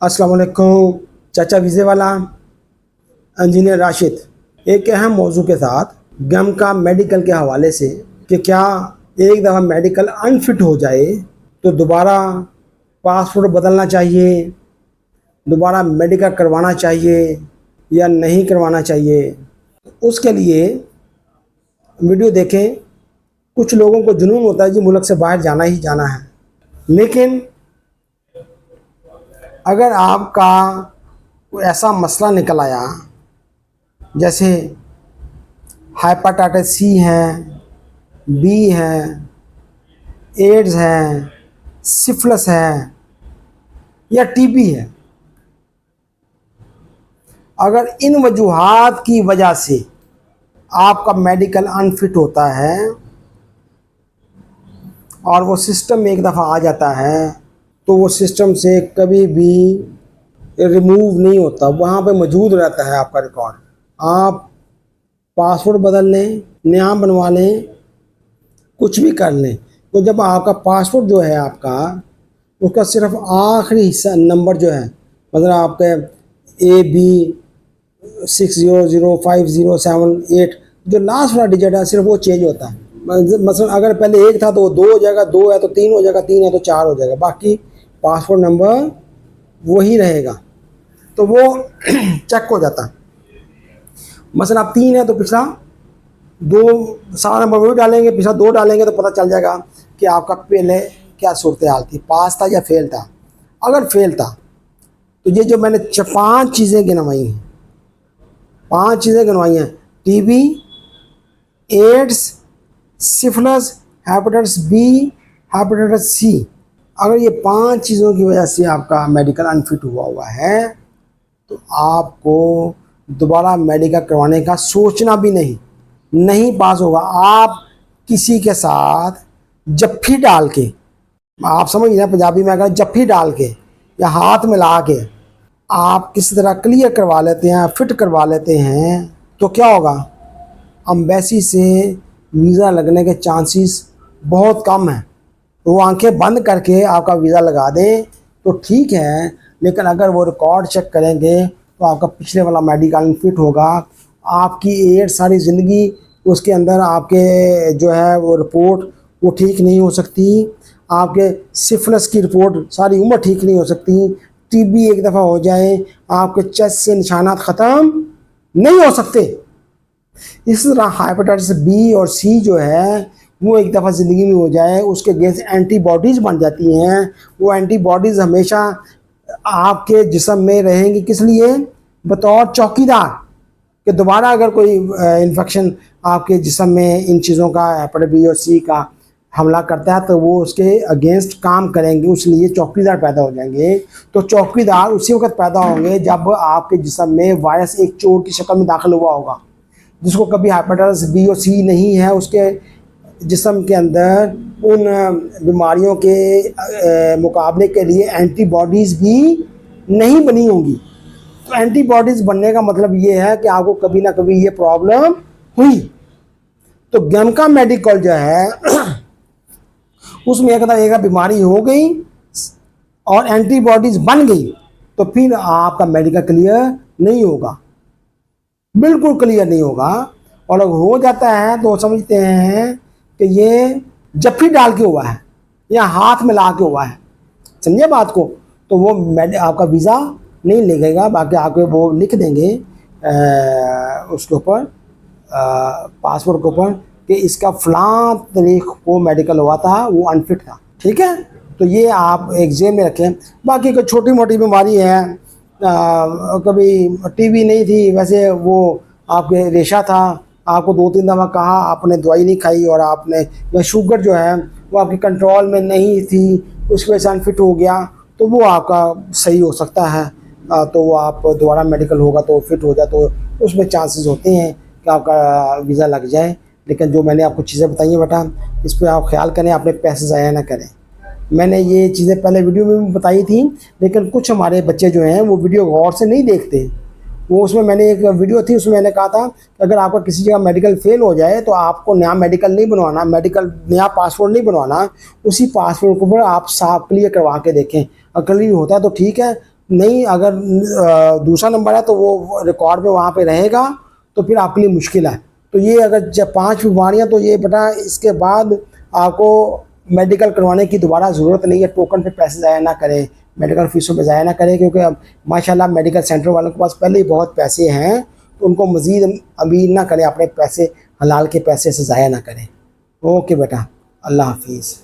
अस्सलाम वालेकुम। चाचा वीज़े वाला इंजीनियर राशिद एक अहम मौजू के साथ गम का मेडिकल के हवाले से कि क्या एक दफ़ा मेडिकल अनफिट हो जाए तो दोबारा पासपोर्ट बदलना चाहिए, दोबारा मेडिकल करवाना चाहिए या नहीं करवाना चाहिए। उसके लिए वीडियो देखें। कुछ लोगों को जुनून होता है जी मुल्क से बाहर जाना ही जाना है, लेकिन अगर आपका कोई ऐसा मसला निकल आया जैसे हेपेटाइटिस सी है, बी है, एड्स है, सिफिलिस है या टीबी है, अगर इन वजूहात की वजह से आपका मेडिकल अनफिट होता है और वो सिस्टम में एक दफ़ा आ जाता है तो वो सिस्टम से कभी भी रिमूव नहीं होता, वहाँ पे मौजूद रहता है आपका रिकॉर्ड। आप पासपोर्ट बदल लें, नया बनवा लें, कुछ भी कर लें, तो जब आपका पासपोर्ट जो है आपका उसका सिर्फ आखिरी हिस्सा नंबर जो है, मतलब आपके AB600507 जो लास्ट वाला डिजिट है सिर्फ वो चेंज होता है। मतलब अगर पहले एक था तो वो 2 हो जाएगा, 2 है तो 3 हो जाएगा, 3 है तो 4 हो जाएगा, बाकी पासपोर्ट नंबर वही रहेगा, तो वो चेक हो जाता है। मसलन आप 3 है तो पिछला 2 सारा नंबर वही डालेंगे, पिछला 2 डालेंगे तो पता चल जाएगा कि आपका पहले क्या सूरत हाल थी, पास था या फेल था। अगर फेल था तो ये जो मैंने 5 चीज़ें गिनवाई हैं, 5 चीज़ें गिनवाई हैं, TB, AIDS, syphilis, hepatitis B, hepatitis C, अगर ये 5 चीज़ों की वजह से आपका मेडिकल अनफिट हुआ है तो आपको दोबारा मेडिकल करवाने का सोचना भी नहीं पास होगा। आप किसी के साथ जफ्फी डाल के, आप समझ रहे हैं पंजाबी में अगर जफ्फी डाल के या हाथ मिला के आप किसी तरह क्लियर करवा लेते हैं, फिट करवा लेते हैं, तो क्या होगा, अम्बेसी से वीज़ा लगने के चांसेस बहुत कम हैं। तो वो आंखें बंद करके आपका वीज़ा लगा दें तो ठीक है, लेकिन अगर वो रिकॉर्ड चेक करेंगे तो आपका पिछले वाला मेडिकल अनफिट होगा। आपकी एड सारी ज़िंदगी उसके अंदर आपके जो है वो रिपोर्ट वो ठीक नहीं हो सकती, आपके सिफिलिस की रिपोर्ट सारी उम्र ठीक नहीं हो सकती, टीबी एक दफ़ा हो जाए आपके चेस्ट से निशानात ख़त्म नहीं हो सकते। इस तरह हेपेटाइटिस बी और सी जो है वो एक दफ़ा ज़िंदगी में हो जाए उसके अगेंस्ट एंटीबॉडीज़ बन जाती हैं। वो एंटीबॉडीज़ हमेशा आपके जिस्म में रहेंगी, किस लिए, बतौर चौकीदार कि दोबारा अगर कोई इन्फेक्शन आपके जिस्म में इन चीज़ों का हेपेटाइटिस बी और सी का हमला करता है तो वो उसके अगेंस्ट काम करेंगे, उसलिए चौकीदार पैदा हो जाएंगे। तो चौकीदार उसी वक्त पैदा होंगे जब आपके जिस्म में वायरस एक चोट की शक्ल में दाखिल हुआ होगा। जिसको कभी हेपेटाइटिस बी और सी नहीं है उसके जिस्म के अंदर उन बीमारियों के मुकाबले के लिए एंटीबॉडीज़ भी नहीं बनी होंगी। तो एंटीबॉडीज़ बनने का मतलब ये है कि आपको कभी ना कभी ये प्रॉब्लम हुई। तो गैमका मेडिकल जो है उसमें एक बीमारी हो गई और एंटीबॉडीज़ बन गई तो फिर आपका मेडिकल क्लियर नहीं होगा, बिल्कुल क्लियर नहीं होगा। और अगर हो जाता है तो समझते हैं कि ये जफ्फी डाल के हुआ है या हाथ में ला के हुआ है, समझिए बात को, तो वो आपका वीज़ा नहीं लगेगा। बाकी आपको वो लिख देंगे उसके ऊपर पासपोर्ट के ऊपर कि इसका फ़लाँ तारीख को मेडिकल हुआ था, वो अनफिट था, ठीक है। तो ये आप एक जेब में रखें। बाकी कोई छोटी मोटी बीमारी है, कभी टीबी नहीं थी, वैसे वो आपके रेशा था, आपको 2-3 दफ़ा कहा, आपने दवाई नहीं खाई और आपने, या शुगर जो है वो आपकी कंट्रोल में नहीं थी, उसकी वजह से अनफिट हो गया, तो वो आपका सही हो सकता है। तो वो आप दोबारा मेडिकल होगा तो फिट हो जाए तो उसमें चांसेस होते हैं कि आपका वीज़ा लग जाए। लेकिन जो मैंने आपको चीज़ें बताई हैं बेटा, इस पर आप ख्याल करें, अपने पैसे ज़ाया ना करें। मैंने ये चीज़ें पहले वीडियो में भी बताई थी, लेकिन कुछ हमारे बच्चे जो हैं वो वीडियो गौर से नहीं देखते। वो उसमें मैंने एक वीडियो थी, उसमें मैंने कहा था कि अगर आपका किसी जगह मेडिकल फेल हो जाए तो आपको नया मेडिकल नहीं बनवाना, नया पासपोर्ट नहीं बनवाना, उसी पासपोर्ट के ऊपर आप साफ क्लियर करवा के देखें। अगर क्लियर होता है तो ठीक है, नहीं, अगर दूसरा नंबर है तो वो रिकॉर्ड में वहाँ पे रहेगा, तो फिर आपके लिए मुश्किल है। तो ये अगर जब 5 बीमारियाँ, तो ये बेटा इसके बाद आपको मेडिकल करवाने की दोबारा ज़रूरत नहीं है। टोकन पे पैसे ज़ाया ना करें, मेडिकल फ़ीसों पे ज़ाया ना करें, क्योंकि अब माशाल्लाह मेडिकल सेंटर वालों के पास पहले ही बहुत पैसे हैं, तो उनको मज़ीद अमीर ना करें, अपने पैसे हलाल के पैसे से ज़ाया ना करें। ओके बेटा, अल्लाह हाफिज़।